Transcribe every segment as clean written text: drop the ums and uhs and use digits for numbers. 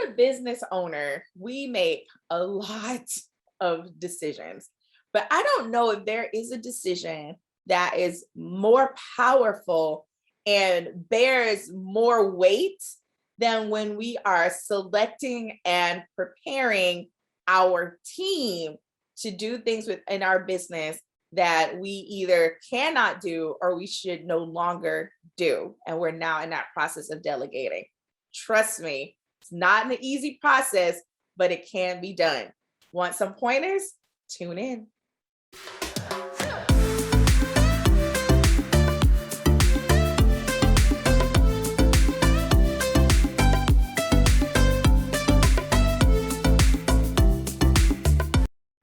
a business owner, we make a lot of decisions, but I don't know if there is a decision that is more powerful and bears more weight than when we are selecting and preparing our team to do things within our business that we either cannot do or we should no longer do. And we're now in that process of delegating. Trust me, it's not an easy process, but it can be done. Want some pointers? Tune in.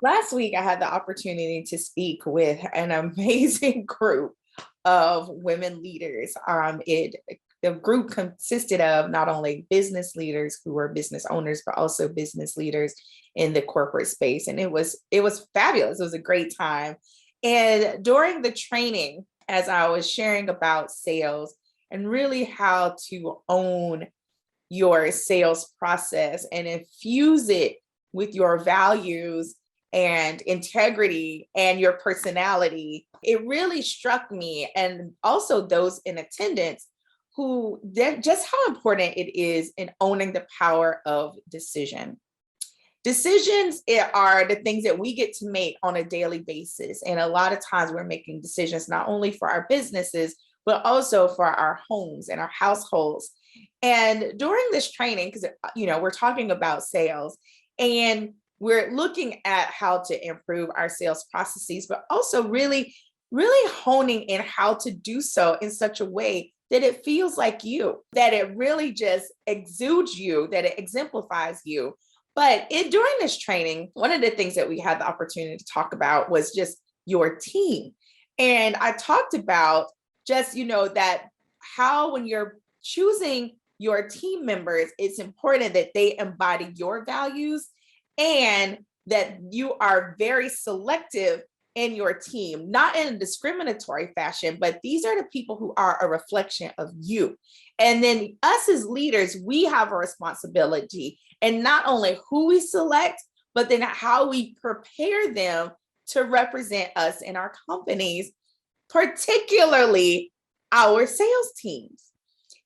Last week, I had the opportunity to speak with an amazing group of women leaders. The group consisted of not only business leaders who were business owners, but also business leaders in the corporate space. And it was fabulous. It was a great time. And during the training, as I was sharing about sales and really how to own your sales process and infuse it with your values and integrity and your personality, it really struck me, and also those in attendance, who just how important it is in owning the power of decision. Decisions are the things that we get to make on a daily basis. And a lot of times we're making decisions not only for our businesses, but also for our homes and our households. And during this training, because we're talking about sales, and we're looking at how to improve our sales processes, but also really, really honing in how to do so in such a way that it feels like you, that it really just exudes you, that it exemplifies you. But during this training, one of the things that we had the opportunity to talk about was just your team. And I talked about just, that how when you're choosing your team members, it's important that they embody your values and that you are very selective in your team, not in a discriminatory fashion, but these are the people who are a reflection of you. And then us as leaders, we have a responsibility, and not only who we select, but then how we prepare them to represent us in our companies, particularly our sales teams.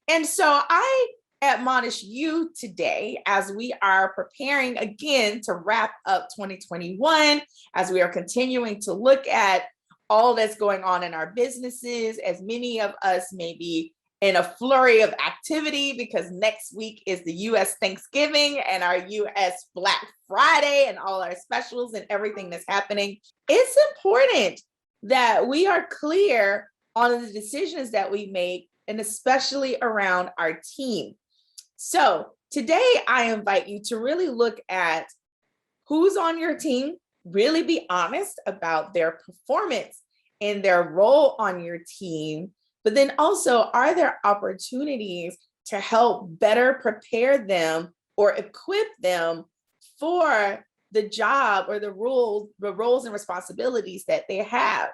And so I admonish you today as we are preparing again to wrap up 2021, as we are continuing to look at all that's going on in our businesses, as many of us may be in a flurry of activity because next week is the US Thanksgiving and our US Black Friday and all our specials and everything that's happening. It's important that we are clear on the decisions that we make, and especially around our team. So today I invite you to really look at who's on your team, really be honest about their performance and their role on your team, but then also, are there opportunities to help better prepare them or equip them for the job or the roles and responsibilities that they have?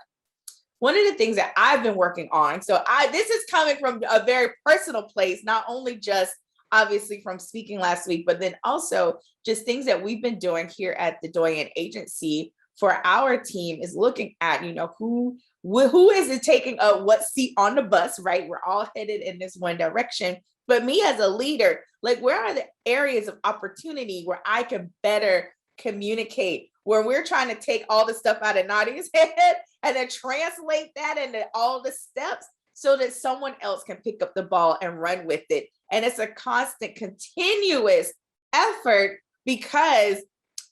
One of the things that I've been working on, this is coming from a very personal place, not only just obviously from speaking last week, but then also just things that we've been doing here at the Doyen Agency for our team is looking at, who is it taking up what seat on the bus, right? We're all headed in this one direction. But me as a leader, like, where are the areas of opportunity where I can better communicate, where we're trying to take all the stuff out of Nadia's head and then translate that into all the steps so that someone else can pick up the ball and run with it. And it's a constant, continuous effort because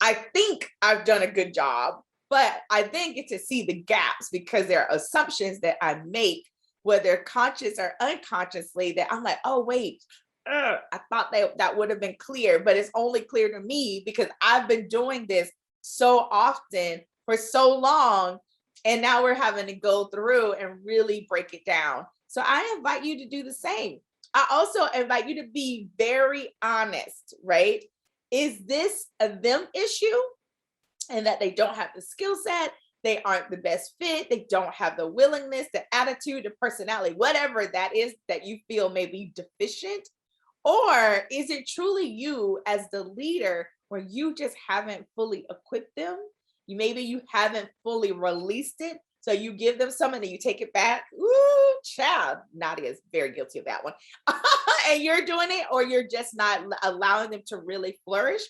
I think I've done a good job, but I then get to see the gaps because there are assumptions that I make, whether conscious or unconsciously, that I'm like, oh, wait, I thought that would have been clear, but it's only clear to me because I've been doing this so often for so long. And now we're having to go through and really break it down. So I invite you to do the same. I also invite you to be very honest, right? Is this a them issue and that they don't have the skill set, they aren't the best fit, they don't have the willingness, the attitude, the personality, whatever that is that you feel may be deficient? Or is it truly you as the leader where you just haven't fully equipped them? Maybe you haven't fully released it. So you give them some and then you take it back. Ooh, child. Nadia is very guilty of that one. And you're doing it, or you're just not allowing them to really flourish.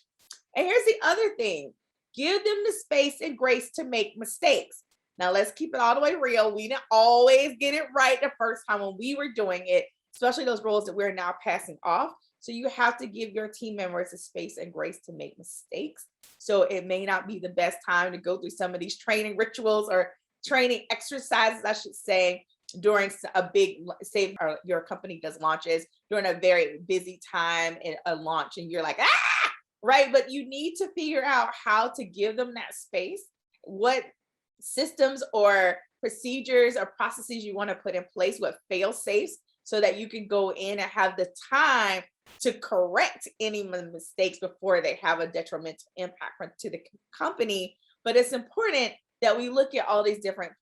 And here's the other thing: give them the space and grace to make mistakes. Now, let's keep it all the way real. We didn't always get it right the first time when we were doing it, especially those roles that we're now passing off. So you have to give your team members the space and grace to make mistakes. So it may not be the best time to go through some of these training rituals or training exercises, I should say, during a big, say your company does launches during a very busy time in a launch, and you're like, right? But you need to figure out how to give them that space, what systems or procedures or processes you want to put in place, what fail safes, so that you can go in and have the time to correct any mistakes before they have a detrimental impact to the company. But it's important that we look at all these different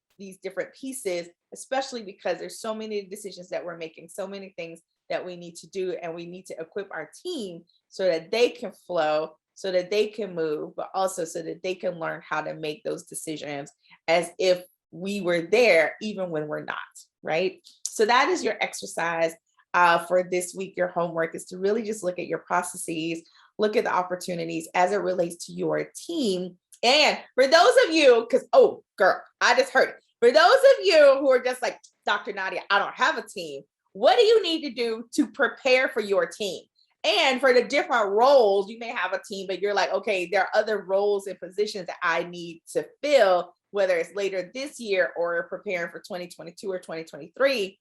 pieces, especially because there's so many decisions that we're making, so many things that we need to do, and we need to equip our team so that they can flow, so that they can move, but also so that they can learn how to make those decisions as if we were there, even when we're not, right? So that is your exercise for this week. Your homework is to really just look at your processes, look at the opportunities as it relates to your team. And for those of you, because, oh, girl, I just heard it. For those of you who are just like, Dr. Nadia, I don't have a team. What do you need to do to prepare for your team? And for the different roles, you may have a team, but you're like, okay, there are other roles and positions that I need to fill, whether it's later this year or preparing for 2022 or 2023.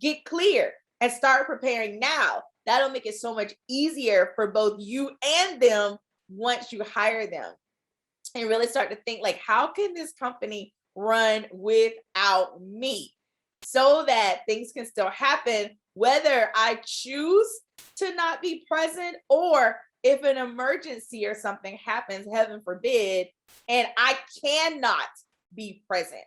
Get clear and start preparing now. That'll make it so much easier for both you and them once you hire them. And really start to think, like, how can this company run without me so that things can still happen, whether I choose to not be present, or if an emergency or something happens, heaven forbid, and I cannot be present,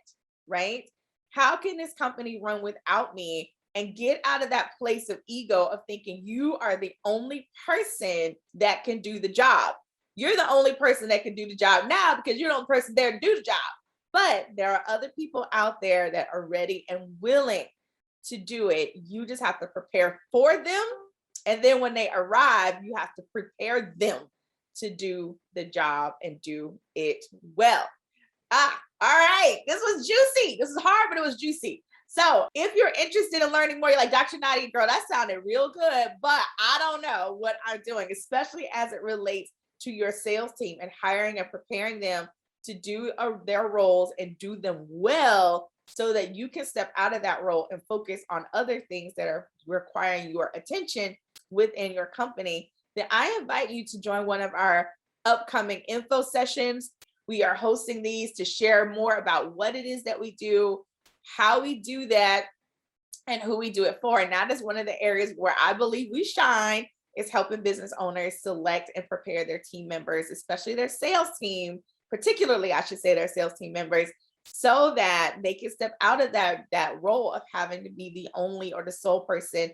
right? How can this company run without me? And get out of that place of ego of thinking you are the only person that can do the job. You're the only person that can do the job now because you're the only person there to do the job. But there are other people out there that are ready and willing to do it. You just have to prepare for them. And then when they arrive, you have to prepare them to do the job and do it well. All right. This was juicy. This is hard, but it was juicy. So if you're interested in learning more, you're like, Dr. Nadia, girl, that sounded real good, but I don't know what I'm doing, especially as it relates to your sales team and hiring and preparing them to do their roles and do them well, so that you can step out of that role and focus on other things that are requiring your attention within your company. Then I invite you to join one of our upcoming info sessions. We are hosting these to share more about what it is that we do, how we do that, and who we do it for. And that is one of the areas where I believe we shine, is helping business owners select and prepare their team members, especially their sales team, particularly, I should say, their sales team members, so that they can step out of that role of having to be the only or the sole person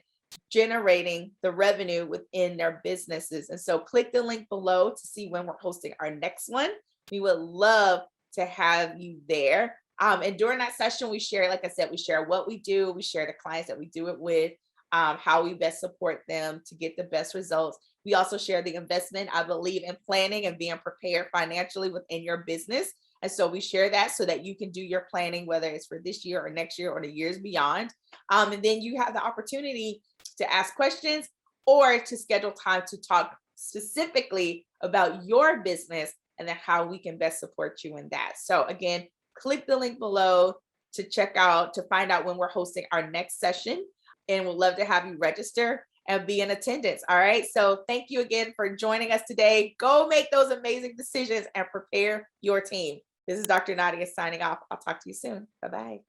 generating the revenue within their businesses. And so click the link below to see when we're hosting our next one. We would love to have you there. And during that session, we share, like I said, we share what we do, we share the clients that we do it with, how we best support them to get the best results. We also share the investment. I believe in planning and being prepared financially within your business. And so we share that so that you can do your planning, whether it's for this year or next year or the years beyond. And then you have the opportunity to ask questions or to schedule time to talk specifically about your business and then how we can best support you in that. So again, click the link below to find out when we're hosting our next session. And we'd love to have you register and be in attendance. All right. So thank you again for joining us today. Go make those amazing decisions and prepare your team. This is Dr. Nadia signing off. I'll talk to you soon. Bye-bye.